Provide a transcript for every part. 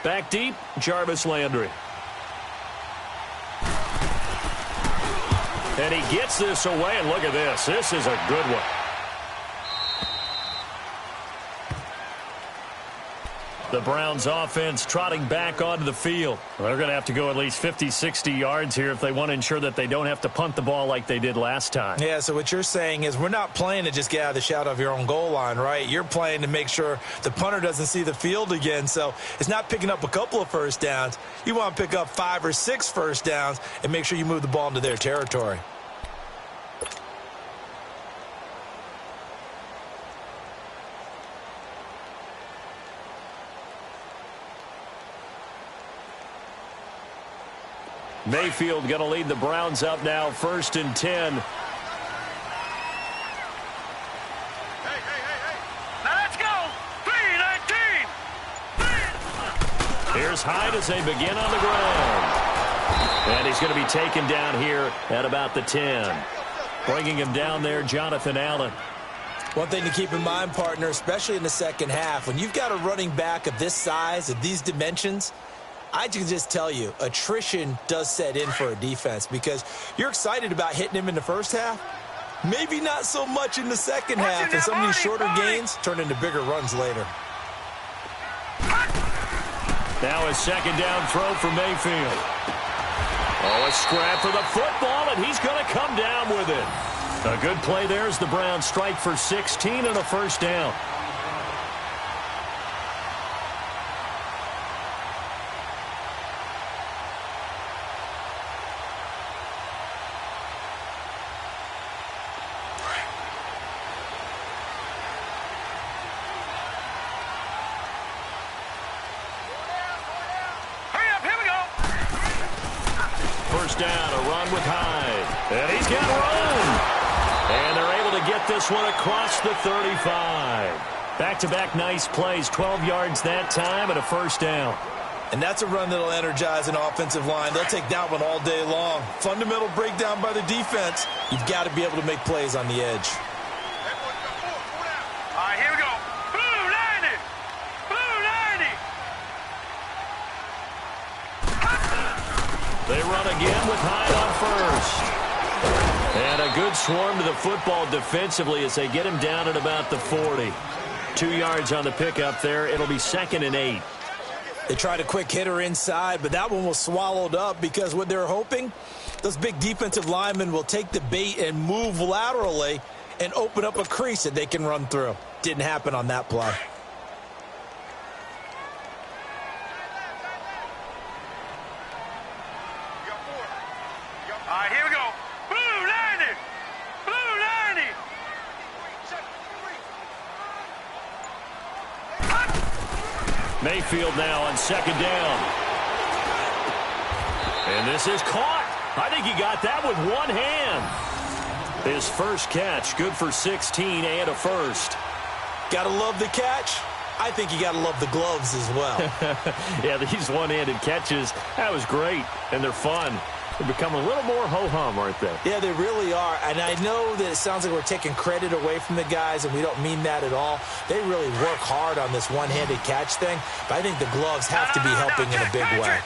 Back deep, Jarvis Landry. And he gets this away, and look at this. This is a good one. The Browns offense trotting back onto the field. They're going to have to go at least 50, 60 yards here if they want to ensure that they don't have to punt the ball like they did last time. Yeah, so what you're saying is we're not playing to just get out of the shadow of your own goal line, right? You're playing to make sure the punter doesn't see the field again. So it's not picking up a couple of first downs. You want to pick up 5 or 6 first downs and make sure you move the ball into their territory. Mayfield going to lead the Browns up now, 1st and 10. Now let's go. 3-19. Here's Hyde as they begin on the ground. And he's going to be taken down here at about the 10. Bringing him down there, Jonathan Allen. One thing to keep in mind, partner, especially in the second half, when you've got a running back of this size, of these dimensions, I can just tell you, attrition does set in for a defense because you're excited about hitting him in the first half. Maybe not so much in the second half, and some of these shorter gains turn into bigger runs later. Now a second down throw for Mayfield. Oh, a scrap for the football, and he's going to come down with it. A good play there as the Browns strike for 16 and a first down. Down, a run with Hyde. And he's got room. And they're able to get this one across the 35. Back-to-back nice plays, 12 yards that time and a first down. And that's a run that'll energize an offensive line. They'll take that one all day long. Fundamental breakdown by the defense. You've got to be able to make plays on the edge. All right, here we go. Blue 90. Blue 90. They run again with Hyde on first. And a good swarm to the football defensively as they get him down at about the 40. 2 yards on the pickup there. It'll be 2nd and 8. They tried a quick hitter inside, but that one was swallowed up because what they're hoping, those big defensive linemen will take the bait and move laterally and open up a crease that they can run through. Didn't happen on that play. All right, here we go. Blue 90. Blue 90. Mayfield now on second down. And this is caught. I think he got that with one hand. His first catch, good for 16 and a first. Gotta love the catch. I think you gotta love the gloves as well. Yeah, these one-handed catches, that was great, and they're fun. They become a little more ho-hum, aren't they? Yeah, they really are. And I know that it sounds like we're taking credit away from the guys, and we don't mean that at all. They really work hard on this one-handed catch thing, but I think the gloves have to be helping in a big way.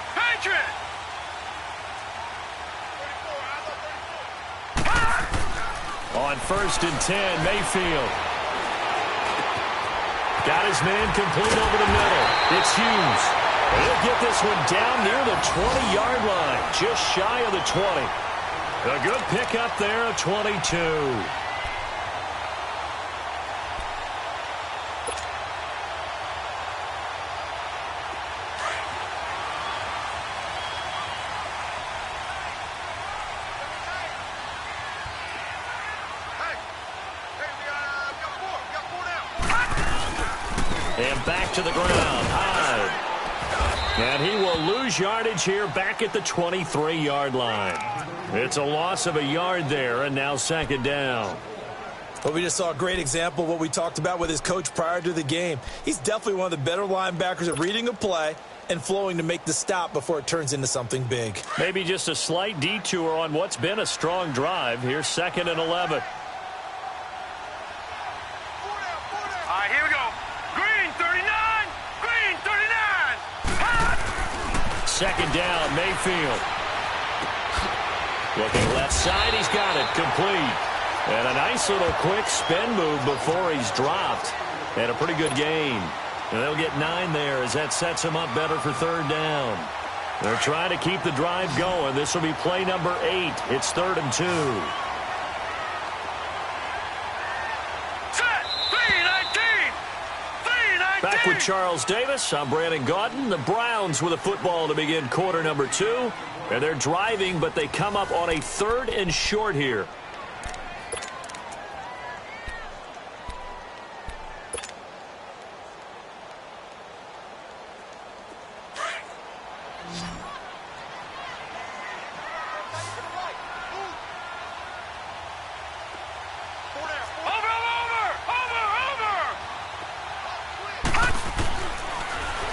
On 1st and 10, Mayfield. Got his man complete over the middle. It's Hughes. He'll get this one down near the 20-yard line, just shy of the 20. A good pickup there of 22. And back to the ground. Hyde. And he will lose yardage here back at the 23-yard line. It's a loss of a yard there, and now second down. Well, we just saw a great example of what we talked about with his coach prior to the game. He's definitely one of the better linebackers at reading a play and flowing to make the stop before it turns into something big. Maybe just a slight detour on what's been a strong drive. Here's 2nd and 11. All right, here we go. Green 39. Green 39. second down, Mayfield. Looking left side, he's got it, complete. And a nice little quick spin move before he's dropped. And a pretty good gain. And they'll get 9 there as that sets him up better for third down. They're trying to keep the drive going. This will be play number 8. It's 3rd and 2. Back with Charles Davis. I'm Brandon Gaudin. The Browns with a football to begin quarter number 2. And they're driving, but they come up on a 3rd and short here.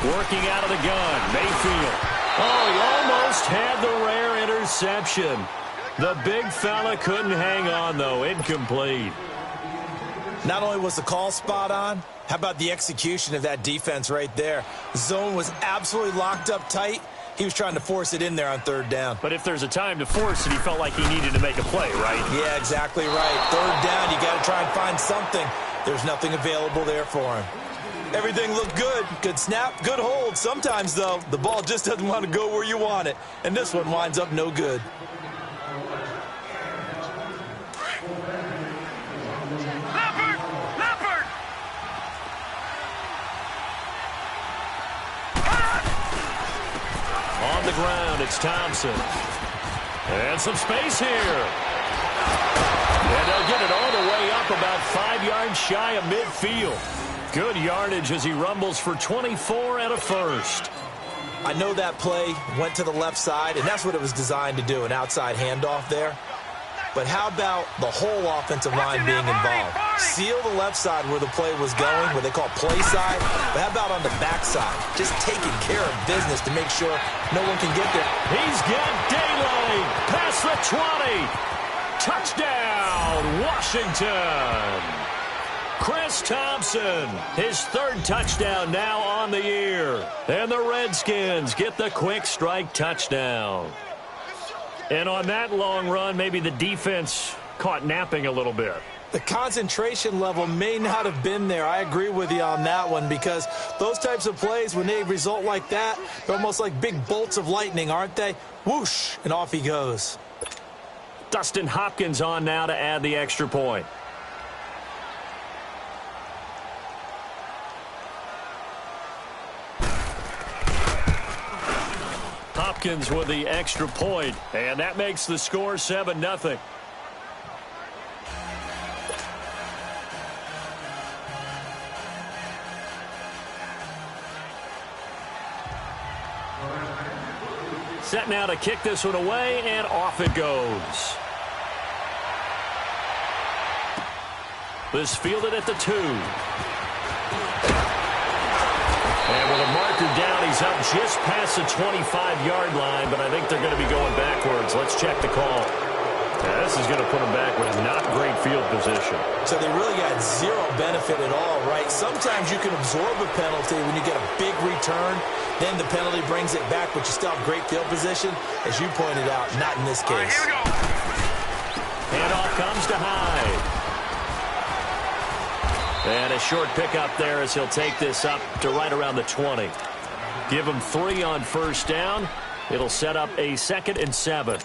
Working out of the gun, Mayfield. Oh, he almost had the rare interception. The big fella couldn't hang on, though. Incomplete. Not only was the call spot on, how about the execution of that defense right there? The zone was absolutely locked up tight. He was trying to force it in there on 3rd down. But if there's a time to force it, he felt like he needed to make a play, right? Yeah, exactly right. 3rd down, you got to try and find something. There's nothing available there for him. Everything looked good. Good snap, good hold. Sometimes, though, the ball just doesn't want to go where you want it. And this one winds up no good. Leopard! On the ground, it's Thompson. And some space here. And they'll get it all the way up about 5 yards shy of midfield. Good yardage as he rumbles for 24 and a first. I know that play went to the left side, and that's what it was designed to do, an outside handoff there. But how about the whole offensive line being involved? Seal the left side where the play was going, where they call play side. But how about on the back side? Just taking care of business to make sure no one can get there. He's got daylight past the 20. Touchdown, Washington. Chris Thompson, his 3rd touchdown now on the year. And the Redskins get the quick strike touchdown. And on that long run, maybe the defense caught napping a little bit. The concentration level may not have been there. I agree with you on that one, because those types of plays, when they result like that, they're almost like big bolts of lightning, aren't they? Whoosh, and off he goes. Dustin Hopkins on now to add the extra point. Hopkins with the extra point, and that makes the score 7-0. Set now to kick this one away, and off it goes. This fielded at the 2. And with a marker down, he's up just past the 25-yard line, but I think they're going to be going backwards. Let's check the call. Yeah, this is going to put them back with not great field position. So they really got zero benefit at all, right? Sometimes you can absorb a penalty when you get a big return, then the penalty brings it back, but you still have great field position. As you pointed out, not in this case. All right, here we go. Handoff comes to Hyde. And a short pickup there as he'll take this up to right around the 20. Give him 3 on 1st down. It'll set up a 2nd and 7.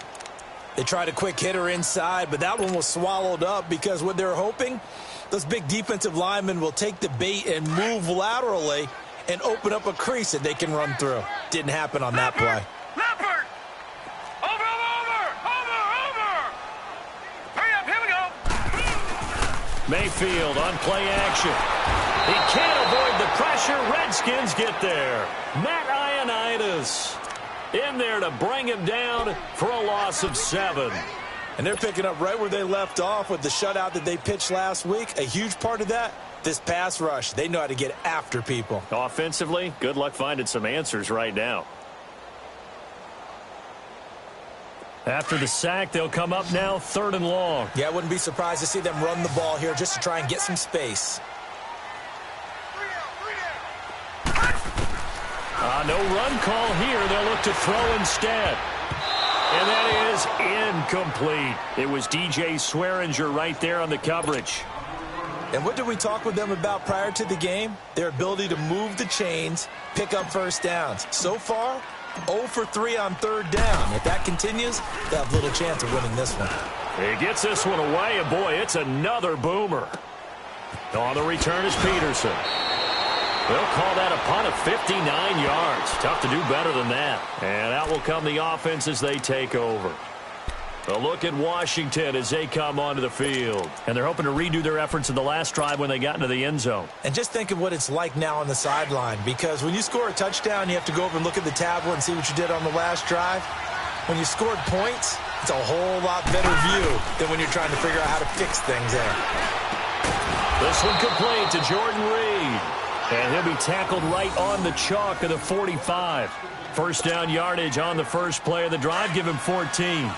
They tried a quick hitter inside, but that one was swallowed up because what they're hoping, those big defensive linemen will take the bait and move laterally and open up a crease that they can run through. Didn't happen on that play. Leopard! Over! Hurry up, here we go. Mayfield on play action. He can't avoid the pressure. Redskins get there. Matt Ioannidis in there to bring him down for a loss of 7. And they're picking up right where they left off with the shutout that they pitched last week. A huge part of that, this pass rush. They know how to get after people. Offensively, good luck finding some answers right now. After the sack, they'll come up now 3rd and long. Yeah, I wouldn't be surprised to see them run the ball here just to try and get some space. no run call here. They'll look to throw instead. And that is incomplete. It was DJ Swearinger right there on the coverage. And what did we talk with them about prior to the game? Their ability to move the chains, pick up first downs. So far, 0 for 3 on third down. If that continues, they'll have little chance of winning this one. He gets this one away, and boy, it's another boomer. On the return is Peterson. They'll call that a punt of 59 yards. Tough to do better than that. And out will come the offense as they take over. A look at Washington as they come onto the field. And they're hoping to redo their efforts in the last drive when they got into the end zone. And just think of what it's like now on the sideline, because when you score a touchdown, you have to go over and look at the tablet and see what you did on the last drive. When you scored points, it's a whole lot better view than when you're trying to figure out how to fix things there. This one complete to Jordan Reed. And he'll be tackled right on the chalk of the 45. First down yardage on the first play of the drive. Give him 14.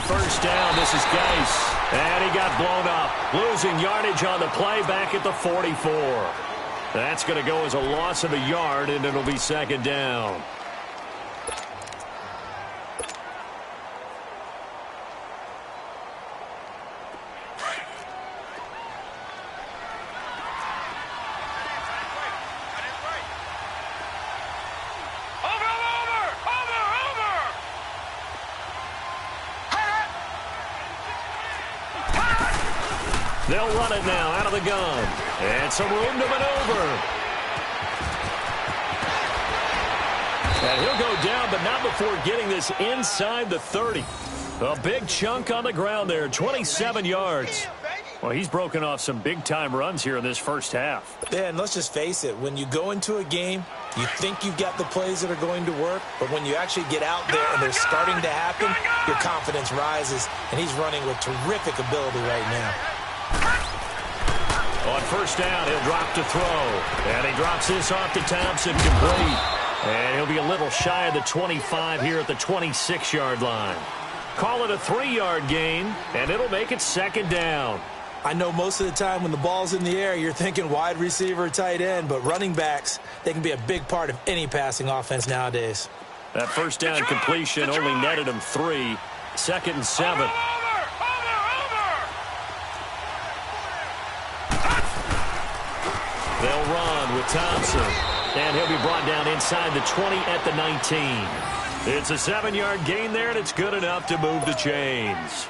First down, this is Geis. And he got blown up. Losing yardage on the play back at the 44. That's going to go as a loss of a yard, and it'll be second down. They'll run it now out of the gun. And some room to maneuver. And he'll go down, but not before getting this inside the 30. A big chunk on the ground there, 27 yards. Well, he's broken off some big-time runs here in this first half. Yeah, and let's just face it. When you go into a game, you think you've got the plays that are going to work, but when you actually get out there and they're starting to happen, your confidence rises, and he's running with terrific ability right now. On first down, he'll drop to throw. And he drops this off to Thompson, complete. And he'll be a little shy of the 25 here at the 26-yard line. Call it a 3-yard gain, and it'll make it second down. I know most of the time when the ball's in the air, you're thinking wide receiver, tight end, but running backs, they can be a big part of any passing offense nowadays. That first down completion only netted him 3. Second and 7. They'll run with Thompson. And he'll be brought down inside the 20 at the 19. It's a 7-yard gain there, and it's good enough to move the chains.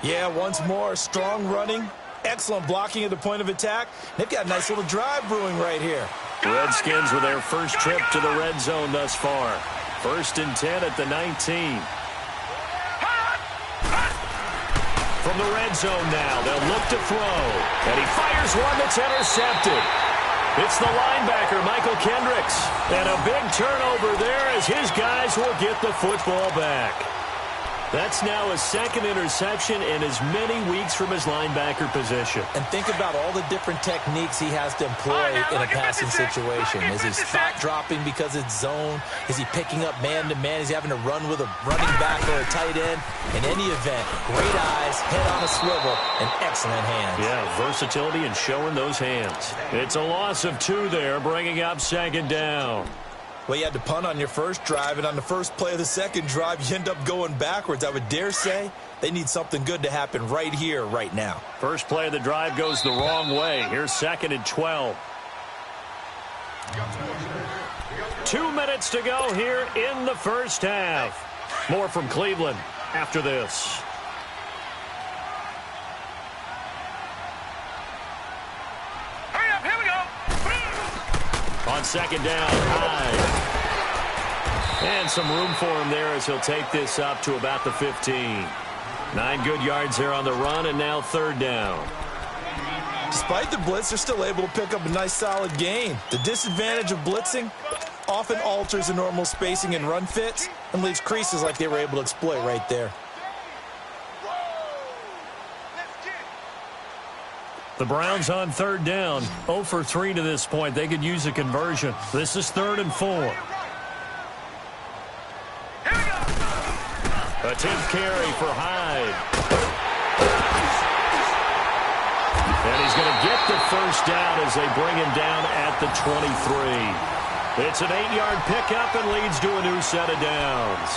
Yeah, once more, strong running, excellent blocking at the point of attack. They've got a nice little drive brewing right here. Redskins with their first trip to the red zone thus far. First and 10 at the 19. From the red zone now, they'll look to throw. And he fires one that's intercepted. It's the linebacker, Michael Kendricks. And a big turnover there as his guys will get the football back. That's now his second interception in as many weeks from his linebacker position. And think about all the different techniques he has to employ in a passing situation. Is he spot dropping because it's zone? Is he picking up man-to-man? Is he having to run with a running back or a tight end? In any event, great eyes, head on a swivel, and excellent hands. Yeah, versatility and showing those hands. It's a loss of 2 there, bringing up second down. Well, you had to punt on your first drive, and on the first play of the second drive, you end up going backwards. I would dare say they need something good to happen right here, right now. First play of the drive goes the wrong way. Here's second and 12. 2 minutes to go here in the first half. More from Cleveland after this. On second down, Hyde. And some room for him there as he'll take this up to about the 15. 9 good yards there on the run, and now third down. Despite the blitz, they're still able to pick up a nice solid gain. The disadvantage of blitzing often alters the normal spacing and run fits and leaves creases like they were able to exploit right there. The Browns on third down, 0 for 3 to this point. They could use a conversion. This is 3rd and 4. A 10th carry for Hyde. And he's going to get the first down as they bring him down at the 23. It's an 8-yard pickup and leads to a new set of downs.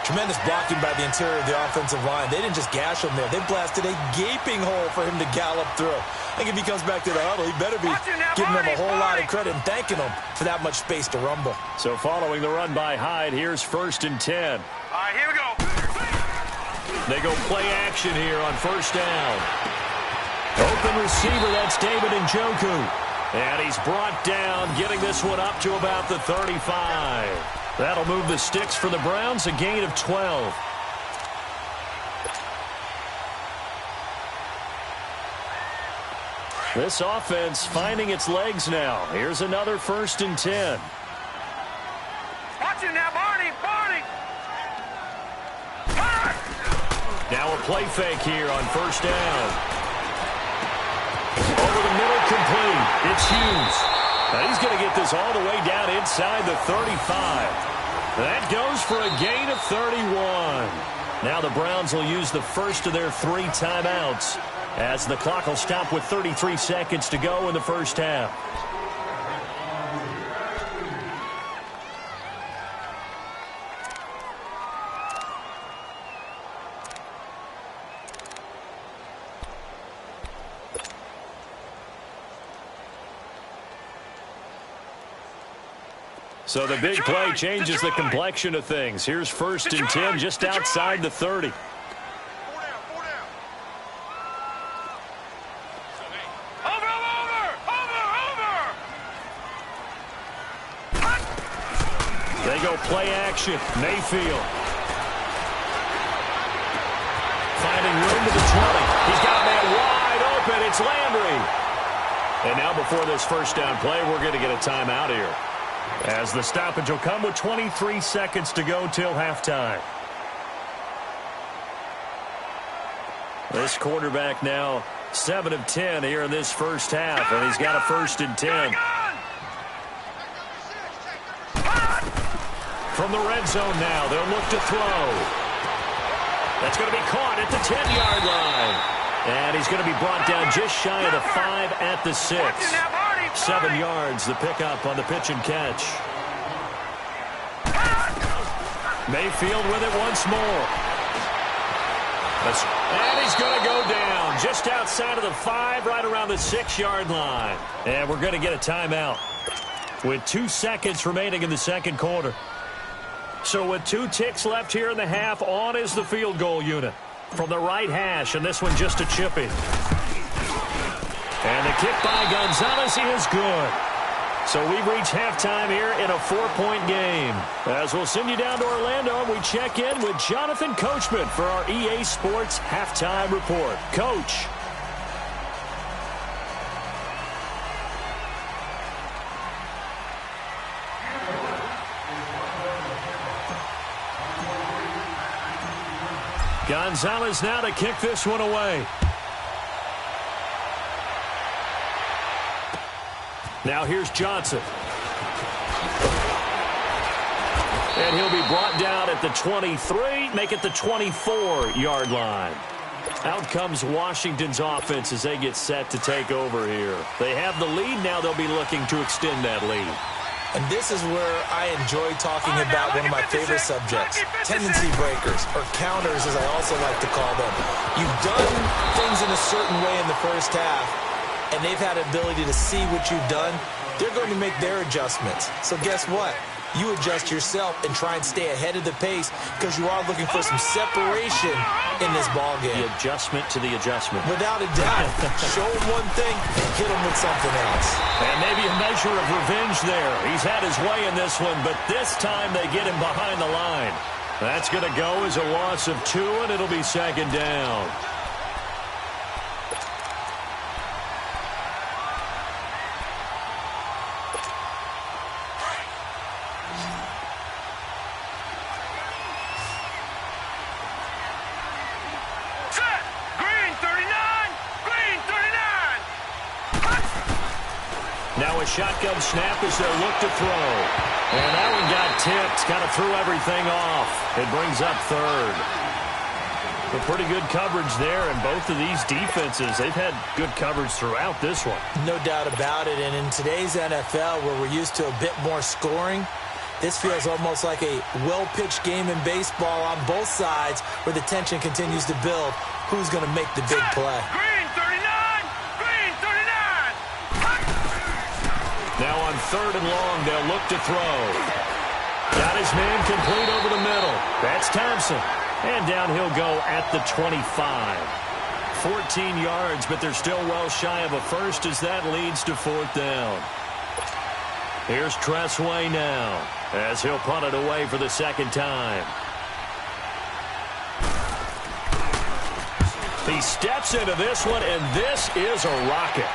Tremendous blocking by the interior of the offensive line. They didn't just gash him there. They blasted a gaping hole for him to gallop through. I think if he comes back to the huddle, he better be giving them a whole lot of credit and thanking them for that much space to rumble. So following the run by Hyde, here's 1st and 10. All right, here we go. They go play action here on 1st down. Open receiver, that's David Njoku. And he's brought down, getting this one up to about the 35. That'll move the sticks for the Browns, a gain of 12. This offense finding its legs now. Here's another 1st and 10. Watch it now, Barney. Now a play fake here on 1st down. Over the middle, complete. It's Hughes. Now he's going to get this all the way down inside the 35. That goes for a gain of 31. Now the Browns will use the first of their 3 timeouts as the clock will stop with 33 seconds to go in the first half. So the big play changes the complexion of things. Here's 1st and 10 just outside the 30. They go play action. Mayfield. Finding room to the 20. He's got a man wide open. It's Landry. And now before this first down play, we're going to get a timeout here, as the stoppage will come with 23 seconds to go till halftime. This quarterback now 7 of 10 here in this first half, and he's got a 1st and 10. From the red zone now, they'll look to throw. That's going to be caught at the 10-yard line. And he's going to be brought down just shy of the 5 at the 6. 7 yards, the pickup on the pitch and catch. Mayfield with it once more. And he's going to go down just outside of the 5, right around the 6-yard line. And we're going to get a timeout with 2 seconds remaining in the second quarter. So with 2 ticks left here in the half, on is the field goal unit from the right hash, and this one just a chip in. And the kick by Gonzalez is good. So we've reached halftime here in a 4-point game. As we'll send you down to Orlando, we check in with Jonathan Coachman for our EA Sports Halftime Report. Coach. Gonzalez now to kick this one away. Now here's Johnson. And he'll be brought down at the 23, make it the 24-yard line. Out comes Washington's offense as they get set to take over here. They have the lead. Now they'll be looking to extend that lead. And this is where I enjoy talking about one of my favorite subjects, tendency breakers, or counters as I also like to call them. You've done things in a certain way in the first half, and they've had an ability to see what you've done. They're going to make their adjustments. So guess what? You adjust yourself and try and stay ahead of the pace because you are looking for some separation in this ball game. The adjustment to the adjustment. Without a doubt. Show him one thing, hit him with something else. And maybe a measure of revenge there. He's had his way in this one, but this time they get him behind the line. That's going to go as a loss of 2, and it'll be second down. Now a shotgun snap as they look to throw. And that one got tipped. Kind of threw everything off. It brings up third. A pretty good coverage there, and both of these defenses, they've had good coverage throughout this one. No doubt about it, and in today's NFL, where we're used to a bit more scoring, this feels almost like a well-pitched game in baseball on both sides where the tension continues to build. Who's going to make the big play? Green 39! Green 39! Now on third and long, they'll look to throw. Got his man complete over the middle. That's Thompson. And down he'll go at the 25. 14 yards, but they're still well shy of a first as that leads to fourth down. Here's Tressway now as he'll punt it away for the second time. He steps into this one, and this is a rocket.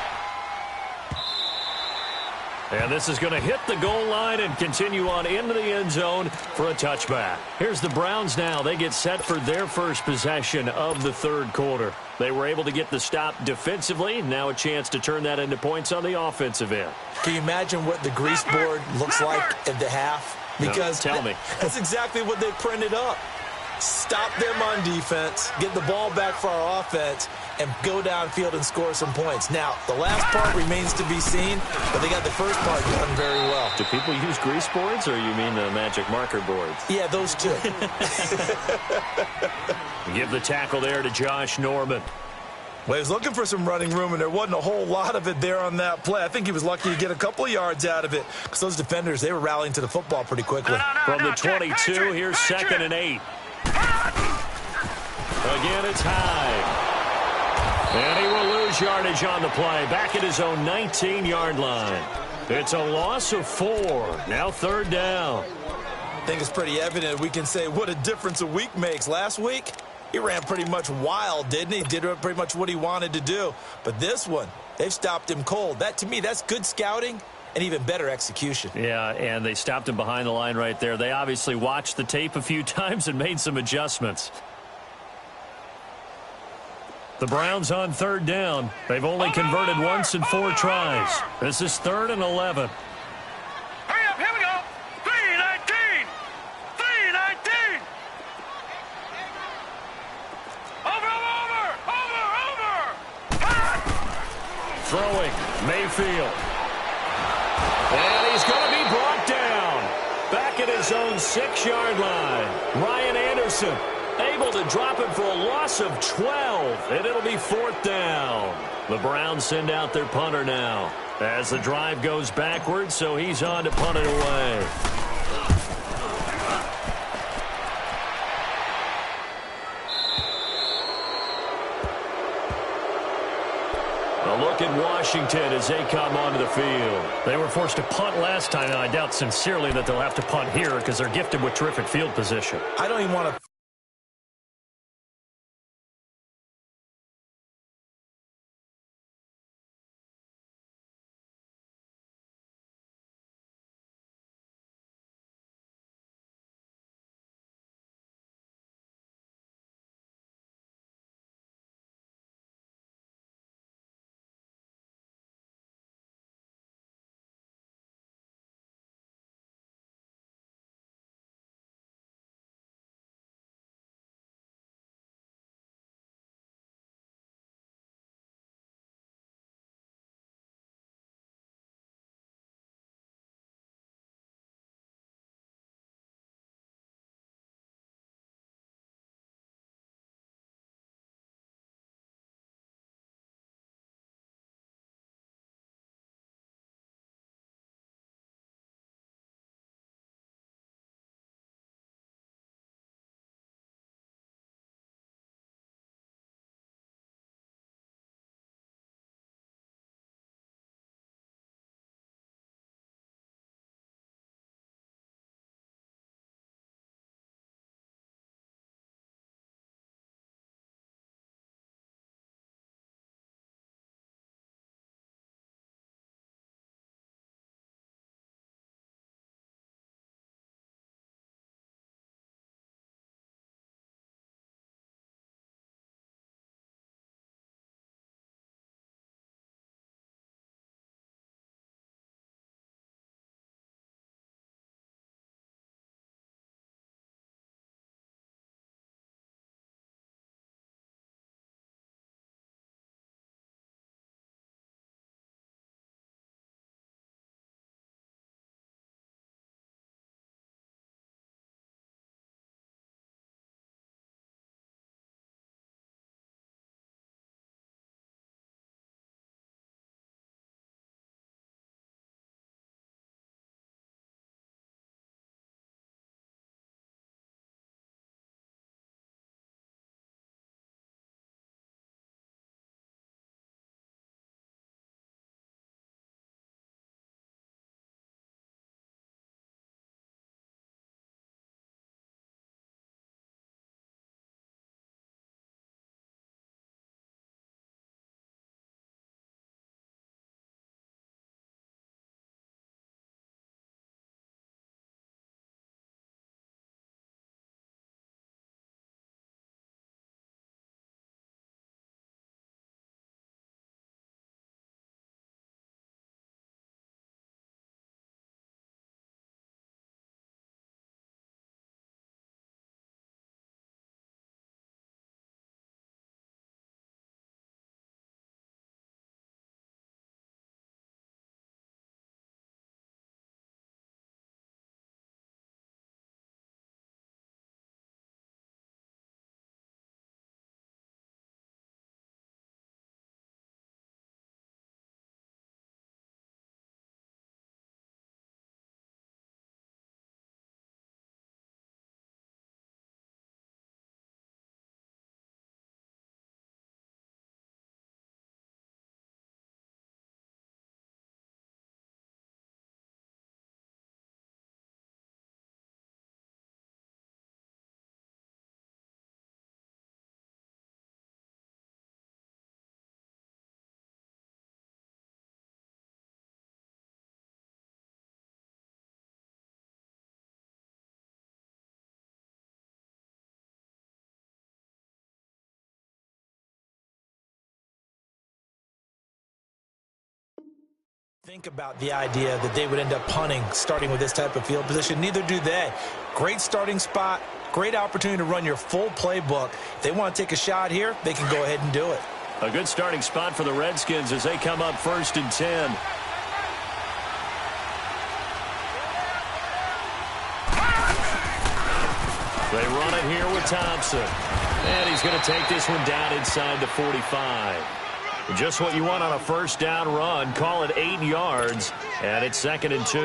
And this is going to hit the goal line and continue on into the end zone for a touchback. Here's the Browns now. They get set for their first possession of the third quarter. They were able to get the stop defensively. Now a chance to turn that into points on the offensive end. Can you imagine what the grease board looks like at the half? Because no, tell me. That's exactly what they printed up. Stop them on defense, get the ball back for our offense, and go downfield and score some points. Now, the last part remains to be seen, but they got the first part done very well. Do people use grease boards, or you mean the magic marker boards? Yeah, those two. Give the tackle there to Josh Norman. Well, he was looking for some running room, and there wasn't a whole lot of it there on that play. I think he was lucky to get a couple of yards out of it because those defenders, they were rallying to the football pretty quickly. From the 22, here's second and 8. Again, it's Hyde. And he will lose yardage on the play. Back at his own 19-yard line. It's a loss of 4. Now third down. I think it's pretty evident we can say what a difference a week makes. Last week, he ran pretty much wild, didn't he? Did pretty much what he wanted to do. But this one, they've stopped him cold. That, to me, that's good scouting and even better execution. Yeah, and they stopped him behind the line right there. They obviously watched the tape a few times and made some adjustments. The Browns on third down. They've only converted once in 4 tries. This is 3rd and 11. Hurry up, here we go. 319! 319! Over! Throwing, Mayfield. And he's going to be brought down. Back at his own 6-yard line. Ryan Anderson able to drop it for a loss of 12. And it'll be 4th down. The Browns send out their punter now. As the drive goes backwards, so he's on to punt it away. A look at Washington as they come onto the field. They were forced to punt last time, and I doubt sincerely that they'll have to punt here because they're gifted with terrific field position. I don't even want to think about the idea that they would end up punting starting with this type of field position. Neither do they. Great starting spot, great opportunity to run your full playbook. If they want to take a shot here, they can go ahead and do it. A good starting spot for the Redskins as they come up 1st and 10. They run it here with Thompson. And he's going to take this one down inside the 45. Just what you want on a first down run. Call it 8 yards. And it's 2nd and 2.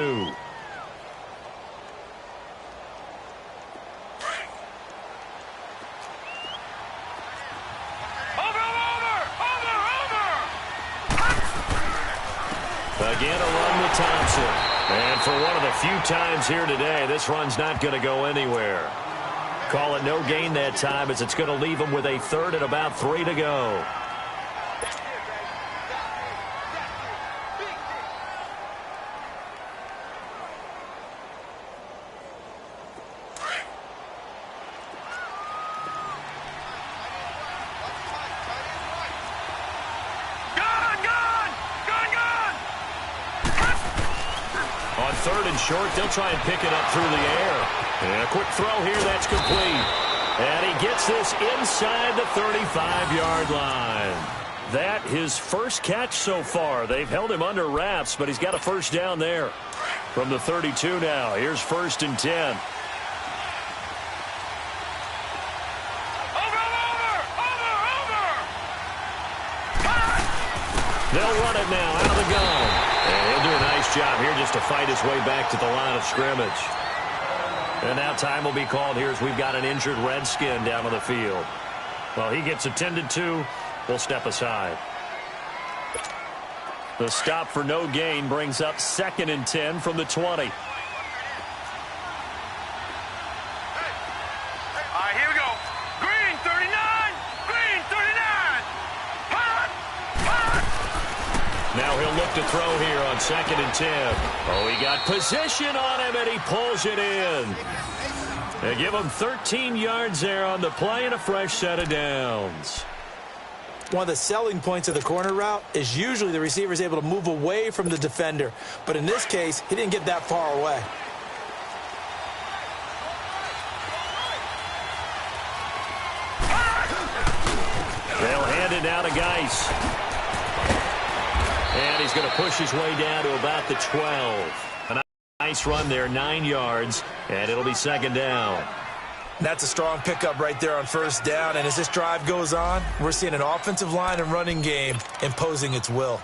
Again, a run with Thompson. And for one of the few times here today, this run's not going to go anywhere. Call it no gain that time as it's going to leave them with a 3rd and about 3 to go. On 3rd and short, they'll try and pick it up through the air. And a quick throw here, that's complete. And he gets this inside the 35-yard line. That his first catch so far. They've held him under wraps, but he's got a first down there. From the 32 now, here's 1st and 10. They'll run it now out of the gun. And he'll do a nice job here just to fight his way back to the line of scrimmage. And now time will be called here as we've got an injured Redskin down on the field. Well, he gets attended to. We'll step aside. The stop for no gain brings up 2nd and 10 from the 20. All right, here we go. Green 39. Green 39. Hot. Now he'll look to throw here on 2nd and 10. Oh, he got position on him, and he pulls it in. They give him 13 yards there on the play and a fresh set of downs. One of the selling points of the corner route is usually the receiver is able to move away from the defender. But in this case, he didn't get that far away. They'll hand it now to Geis. And he's going to push his way down to about the 12. A nice run there, 9 yards, and it'll be 2nd down. That's a strong pickup right there on 1st down, and as this drive goes on, we're seeing an offensive line and running game imposing its will.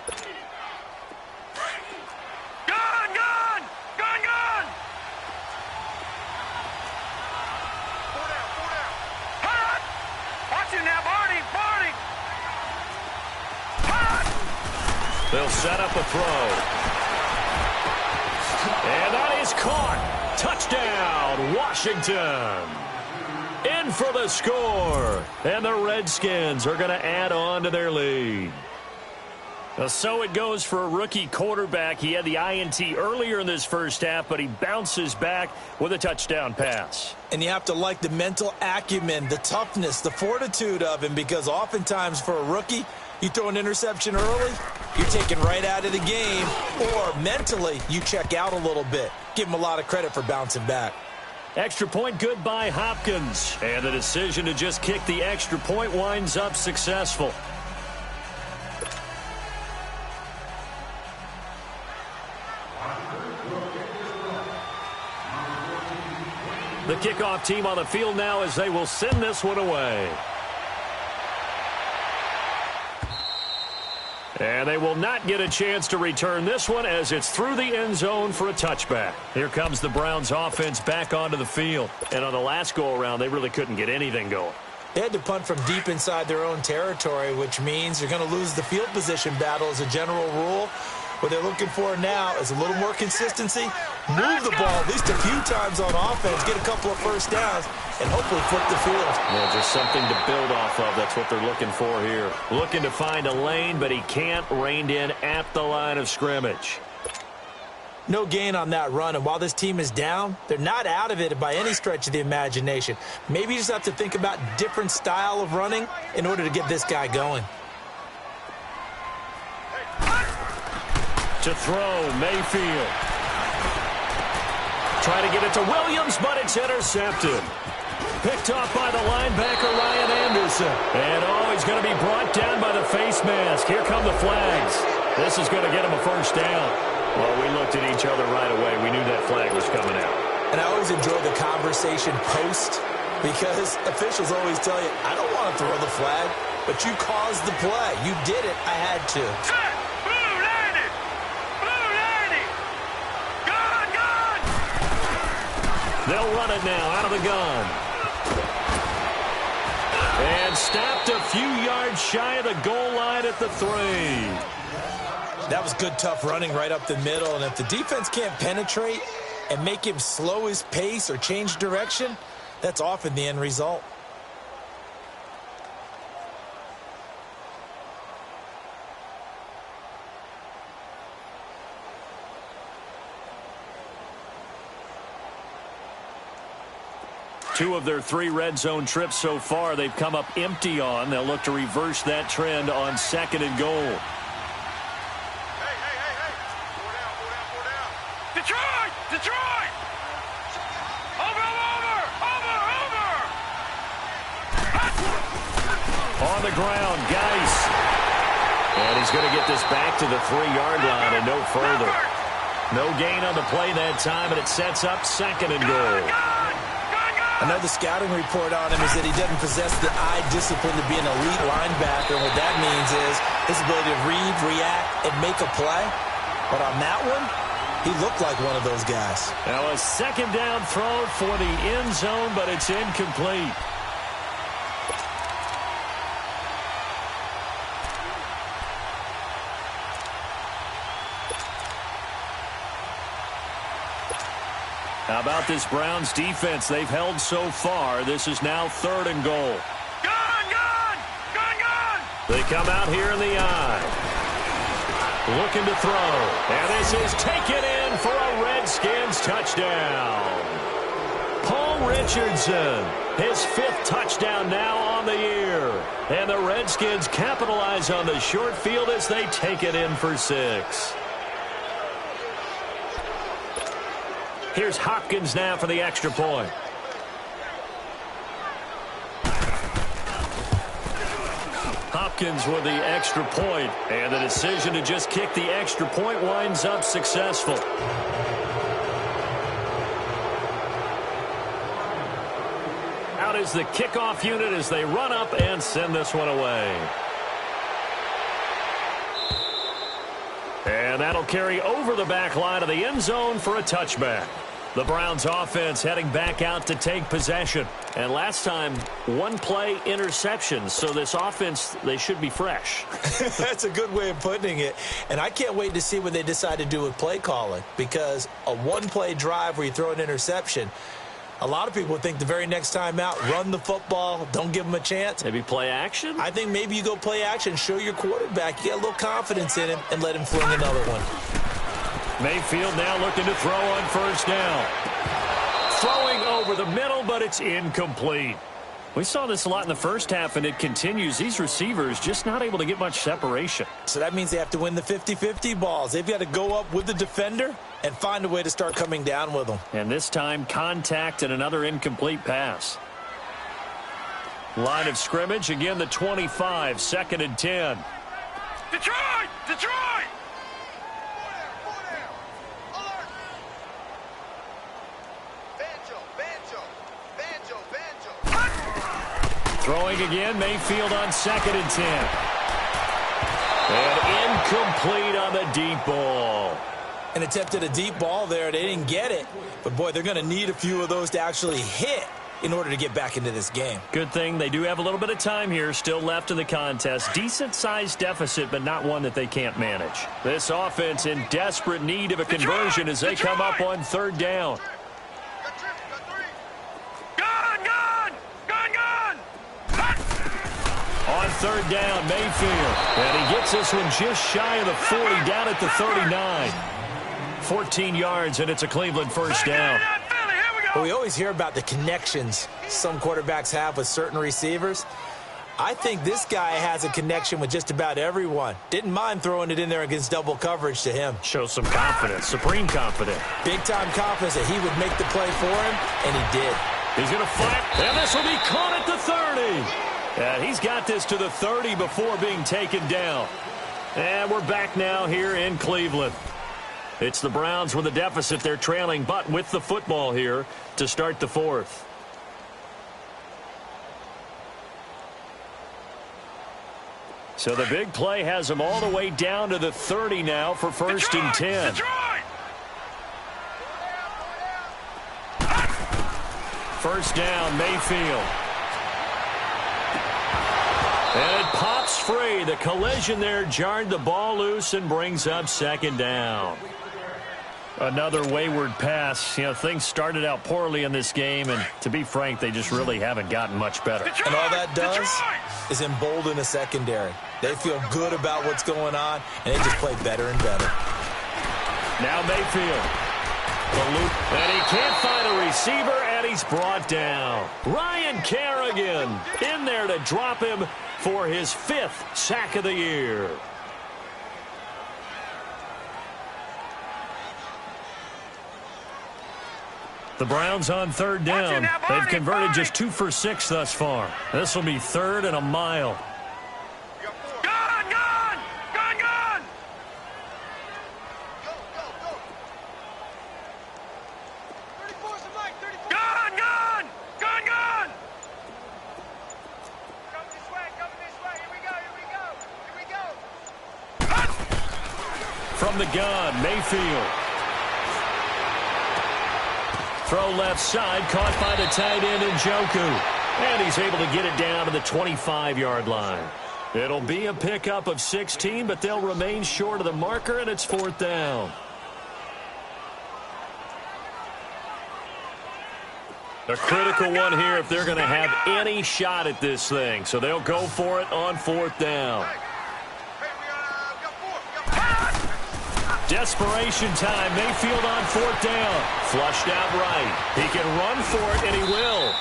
Gun, gun, gun, gun. Hot. Watch it now, Barney, Barney. Hot. They'll set up a throw. And that is caught. Touchdown, Washington. In for the score. And the Redskins are going to add on to their lead. So it goes for a rookie quarterback. He had the INT earlier in this first half, but he bounces back with a touchdown pass. And you have to like the mental acumen, the toughness, the fortitude of him, because oftentimes for a rookie, you throw an interception early, you're taken right out of the game, or mentally you check out a little bit. Give him a lot of credit for bouncing back. Extra point good by Hopkins. And the decision to just kick the extra point winds up successful. The kickoff team on the field now as they will send this one away. And they will not get a chance to return this one as it's through the end zone for a touchback. Here comes the Browns offense back onto the field. And on the last go-around, they really couldn't get anything going. They had to punt from deep inside their own territory, which means you're going to lose the field position battle as a general rule. What they're looking for now is a little more consistency, move the ball at least a few times on offense, get a couple of first downs, and hopefully flip the field. Yeah, just something to build off of. That's what they're looking for here. Looking to find a lane, but he can't, reined in at the line of scrimmage. No gain on that run, and while this team is down, they're not out of it by any stretch of the imagination. Maybe you just have to think about different style of running in order to get this guy going. To throw, Mayfield. Trying to get it to Williams, but it's intercepted. Picked off by the linebacker, Ryan Anderson. And, he's going to be brought down by the face mask. Here come the flags. This is going to get him a first down. Well, we looked at each other right away. We knew that flag was coming out. And I always enjoy the conversation post because officials always tell you, I don't want to throw the flag, but you caused the play. You did it. I had to. Blue landed! Blue landed! Gun! They'll run it now out of the gun. And stopped a few yards shy of the goal line at the 3. That was good, tough running right up the middle. And if the defense can't penetrate and make him slow his pace or change direction, that's often the end result. Two of their 3 red zone trips so far, they've come up empty on. They'll look to reverse that trend on 2nd and goal. Hey! Four down! Detroit! Over! On the ground, Geis. And he's going to get this back to the 3-yard line and no further. No gain on the play that time, and it sets up 2nd and goal. Another scouting report on him is that he doesn't possess the eye discipline to be an elite linebacker. What that means is his ability to read, react, and make a play. But on that one, he looked like one of those guys. Now a 2nd down throw for the end zone, but it's incomplete. How about this Browns defense? They've held so far. This is now 3rd and goal. Gun! They come out here in the eye. Looking to throw. And this is taken in for a Redskins touchdown. Paul Richardson, his 5th touchdown now on the year. And the Redskins capitalize on the short field as they take it in for 6. Here's Hopkins now for the extra point. Hopkins with the extra point, and the decision to just kick the extra point winds up successful. Out is the kickoff unit as they run up and send this one away. And that'll carry over the back line of the end zone for a touchback. The Browns offense heading back out to take possession. And last time, 1-play interception. So this offense, they should be fresh. That's a good way of putting it. And I can't wait to see what they decide to do with play calling. Because a 1-play drive where you throw an interception, a lot of people think the very next time out, run the football, don't give them a chance. Maybe play action? I think maybe you go play action, show your quarterback, you get a little confidence in him, and let him fling another one. Mayfield now looking to throw on 1st down. Throwing over the middle, but it's incomplete. We saw this a lot in the first half, and it continues. These receivers just not able to get much separation. So that means they have to win the 50-50 balls. They've got to go up with the defender and find a way to start coming down with them. And this time, contact and another incomplete pass. Line of scrimmage, again the 25, 2nd and 10. Detroit! Throwing again, Mayfield on 2nd and 10. And incomplete on the deep ball. An attempt at a deep ball there. They didn't get it. But, boy, they're going to need a few of those to actually hit in order to get back into this game. Good thing they do have a little bit of time here still left in the contest. Decent-sized deficit, but not one that they can't manage. This offense in desperate need of a conversion as they come up on 3rd down. On 3rd down, Mayfield. And he gets this one just shy of the 40, down at the 39. 14 yards, and it's a Cleveland 1st down. Well, we always hear about the connections some quarterbacks have with certain receivers. I think this guy has a connection with just about everyone. Didn't mind throwing it in there against double coverage to him. Shows some confidence, supreme confidence. Big-time confidence that he would make the play for him, and he did. He's going to fight, and this will be caught at the 30. And he's got this to the 30 before being taken down. And we're back now here in Cleveland. It's the Browns with a deficit. They're trailing, but with the football here to start the fourth. So the big play has them all the way down to the 30 now for first and 10. First down, Mayfield. And it pops free. The collision there jarred the ball loose and brings up second down. Another wayward pass. You know, things started out poorly in this game, and to be frank, they just really haven't gotten much better. And all that does is embolden the secondary. They feel good about what's going on, and they just play better and better. Now Mayfield. The loop, and he can't find a receiver, and he's brought down. Ryan Kerrigan in there to drop him for his 5th sack of the year. The Browns on third down. They've converted just 2 for 6 thus far. This will be 3rd and a mile. Gone, gone! Gone, gone! Gone, gone! Gone, gone! Come this way, here we go, here we go, here we go! From the gun, Mayfield. Throw left side, caught by the tight end Njoku. And he's able to get it down to the 25-yard line. It'll be a pickup of 16, but they'll remain short of the marker, and it's 4th down. A critical one here if they're going to have any shot at this thing. So they'll go for it on 4th down. Desperation time. Mayfield on 4th down. Flushed out right. He can run for it, and he will.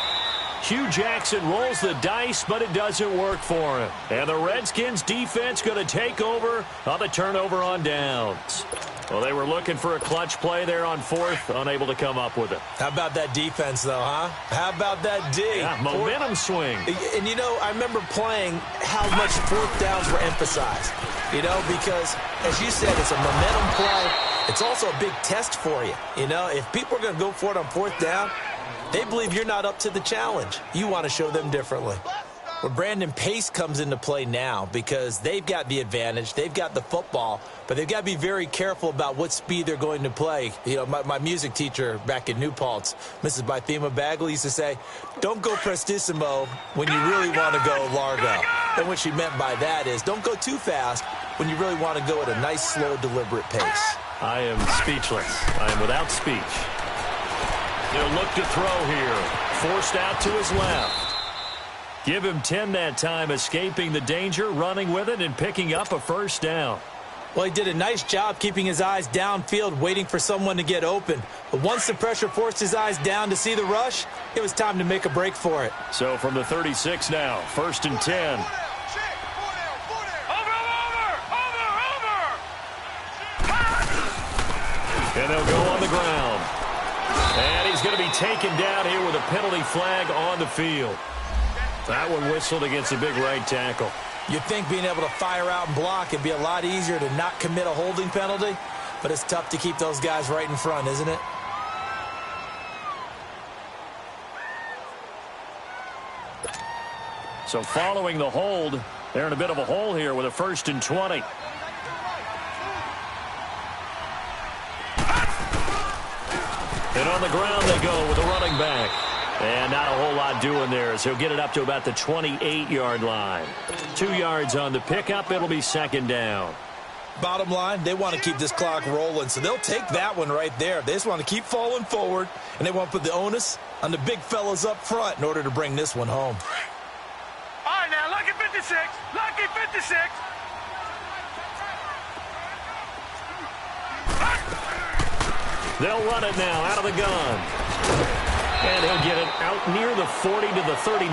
Hugh Jackson rolls the dice, but it doesn't work for him. And the Redskins defense going to take over on the turnover on downs. Well, they were looking for a clutch play there on 4th, unable to come up with it. How about that defense, though, huh? How about that D? Yeah, momentum swing. And, you know, I remember playing how much 4th downs were emphasized. You know, because, as you said, it's a momentum play. It's also a big test for you. You know, if people are going to go for it on 4th down, they believe you're not up to the challenge. You want to show them differently. Well, Brandon, pace comes into play now because they've got the advantage. They've got the football, but they've got to be very careful about what speed they're going to play. You know, my music teacher back in New Paltz, Mrs. Bythema Bagley, used to say, don't go prestissimo when you really want to go largo. And what she meant by that is don't go too fast when you really want to go at a nice, slow, deliberate pace. I am speechless. I am without speech. He'll look to throw here. Forced out to his left. Give him 10 that time, escaping the danger, running with it, and picking up a first down. Well, he did a nice job keeping his eyes downfield, waiting for someone to get open. But once the pressure forced his eyes down to see the rush, it was time to make a break for it. So from the 36 now, 1st and 10. And they'll go on the ground. And he's going to be taken down here with a penalty flag on the field. That one whistled against a big right tackle. You'd think being able to fire out and block would be a lot easier to not commit a holding penalty, but it's tough to keep those guys right in front, isn't it? So following the hold, they're in a bit of a hole here with a 1st and 20. And on the ground they go with a running back. And not a whole lot doing there as he'll get it up to about the 28-yard line. 2 yards on the pickup. It'll be 2nd down. Bottom line, they want to keep this clock rolling, so they'll take that one right there. They just want to keep falling forward, and they want to put the onus on the big fellas up front in order to bring this one home. All right, now, lucky 56. Lucky 56. They'll run it now out of the gun. And he'll get it out near the 40 to the 39.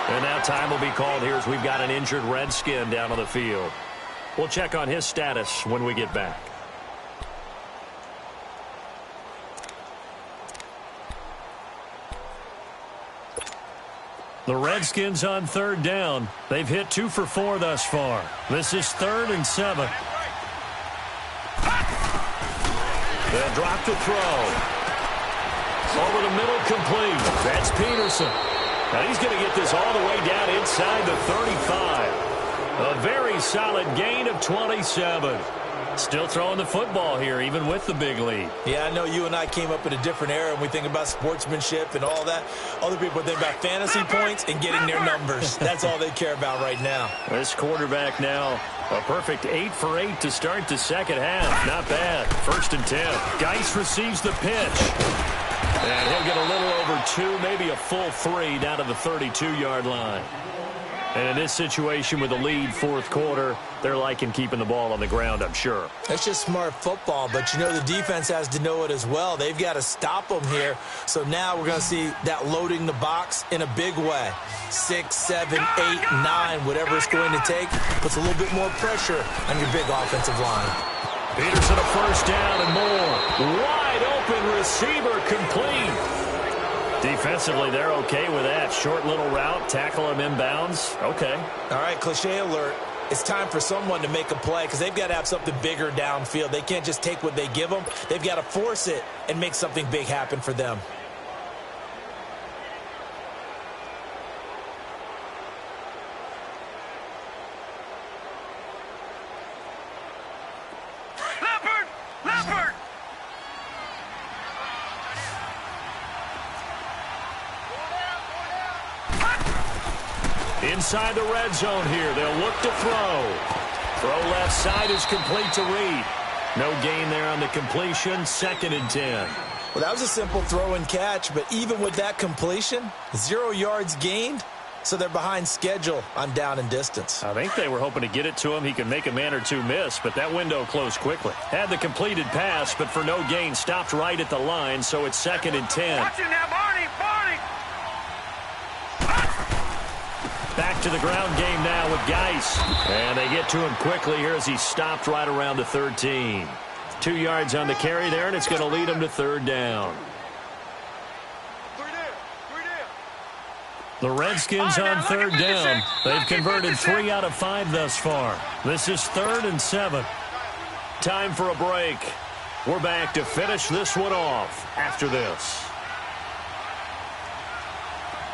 And now time will be called here as we've got an injured Redskin down on the field. We'll check on his status when we get back. The Redskins on third down. They've hit 2 for 4 thus far. This is 3rd and 7. They'll drop the throw. Over the middle, complete. That's Peterson. Now he's going to get this all the way down inside the 35. A very solid gain of 27. Still throwing the football here, even with the big lead. Yeah, I know you and I came up in a different era, and we think about sportsmanship and all that. Other people think about fantasy points and getting their numbers. That's all they care about right now. This quarterback now, a perfect 8 for 8 to start the second half. Not bad. 1st and 10. Geis receives the pitch. And he'll get a little over 2, maybe a full 3 down to the 32-yard line. And in this situation with the lead 4th quarter, they're liking keeping the ball on the ground, I'm sure. That's just smart football, but you know the defense has to know it as well. They've got to stop them here. So now we're going to see that loading the box in a big way. 6, 7, 8, 9, whatever it's going to take, puts a little bit more pressure on your big offensive line. Peterson a 1st down and more. Wide open receiver complete. Defensively, they're okay with that. Short little route, tackle him inbounds. Okay. All right, cliche alert. It's time for someone to make a play because they've got to have something bigger downfield. They can't just take what they give them. They've got to force it and make something big happen for them. Leopard! Inside the red zone here. They'll look to throw. Throw left side is complete to Reed. No gain there on the completion. 2nd and 10. Well, that was a simple throw and catch, but even with that completion, 0 yards gained, so they're behind schedule on down and distance. I think they were hoping to get it to him. He could make a man or two miss, but that window closed quickly. Had the completed pass, but for no gain, stopped right at the line, so it's 2nd and 10. Watch it now, Barney! Back to the ground game now with Geis. And they get to him quickly here as he stopped right around the 13. 2 yards on the carry there, and it's going to lead him to 3rd down. The Redskins on 3rd down. They've converted 3 out of 5 thus far. This is 3rd and 7. Time for a break. We're back to finish this one off after this.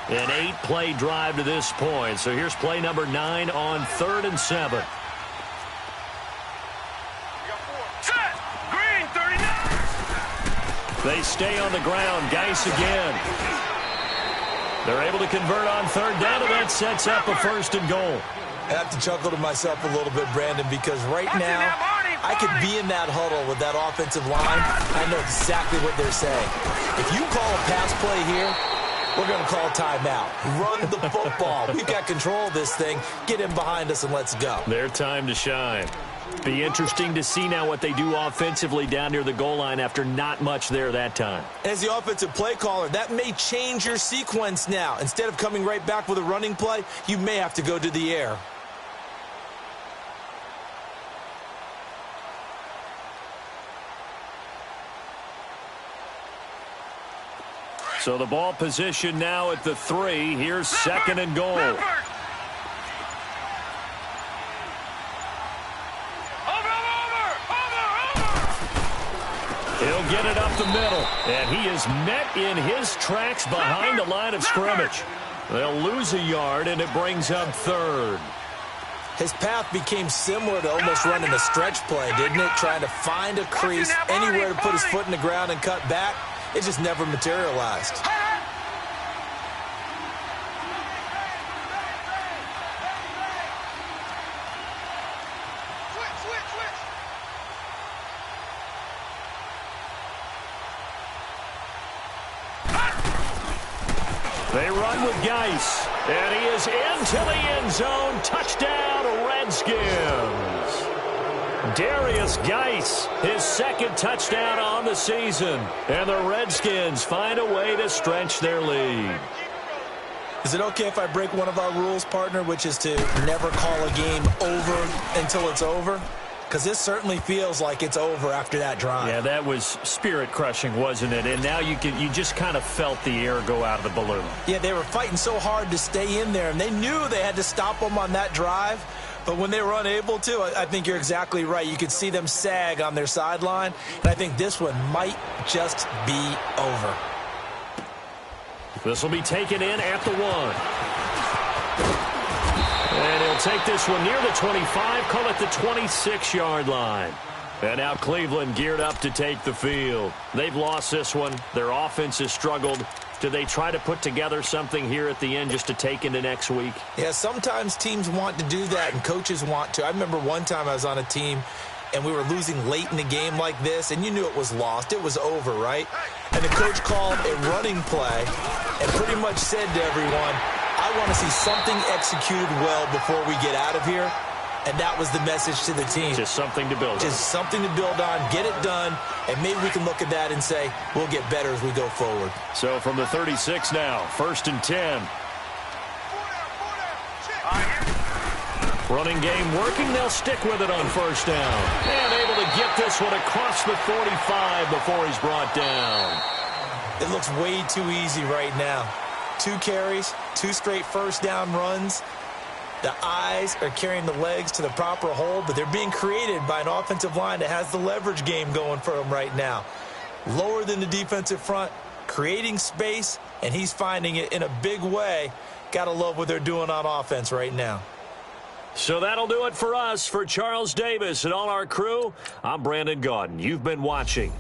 An 8-play drive to this point. So here's play number 9 on 3rd and 7. Set! Green, 39! They stay on the ground. Geis again. They're able to convert on 3rd down, and that sets up a 1st and goal. I have to chuckle to myself a little bit, Brandon, because right now I could be in that huddle with that offensive line. I know exactly what they're saying. If you call a pass play here, we're going to call timeout. Run the football. We've got control of this thing. Get in behind us and let's go. Their time to shine. Be interesting to see now what they do offensively down near the goal line after not much there that time. As the offensive play caller, that may change your sequence now. Instead of coming right back with a running play, you may have to go to the air. So the ball position now at the 3. Here's 2nd and goal. He'll get it up the middle, and he is met in his tracks behind the line of scrimmage. They'll lose a yard, and it brings up 3rd. His path became similar to almost running a stretch play, didn't it? Trying to find a crease, anywhere to put his foot in the ground and cut back. It just never materialized. They run with Geis, and he is into the end zone. Touchdown, Redskins. Darius Geis, his 2nd touchdown on the season. And the Redskins find a way to stretch their lead. Is it okay if I break one of our rules, partner, which is to never call a game over until it's over? Because this certainly feels like it's over after that drive. Yeah, that was spirit-crushing, wasn't it? And now you just kind of felt the air go out of the balloon. Yeah, they were fighting so hard to stay in there, and they knew they had to stop them on that drive. But when they were unable to, I think you're exactly right. You could see them sag on their sideline, and I think this one might just be over. This will be taken in at the 1. And he'll take this one near the 25, call it the 26-yard line. And now Cleveland geared up to take the field. They've lost this one. Their offense has struggled. Do they try to put together something here at the end just to take into next week? Yeah, sometimes teams want to do that and coaches want to. I remember one time I was on a team and we were losing late in the game like this, and you knew it was lost. It was over, right? And the coach called a running play and pretty much said to everyone, I want to see something executed well before we get out of here. And that was the message to the team. Just something to build on. Just something to build on, get it done, and maybe we can look at that and say, we'll get better as we go forward. So from the 36 now, 1st and 10. Running game working. They'll stick with it on 1st down. And able to get this one across the 45 before he's brought down. It looks way too easy right now. 2 carries, 2 straight 1st down runs. The eyes are carrying the legs to the proper hold, but they're being created by an offensive line that has the leverage game going for them right now. Lower than the defensive front, creating space, and he's finding it in a big way. Got to love what they're doing on offense right now. So that'll do it for us. For Charles Davis and all our crew, I'm Brandon Gaudin. You've been watching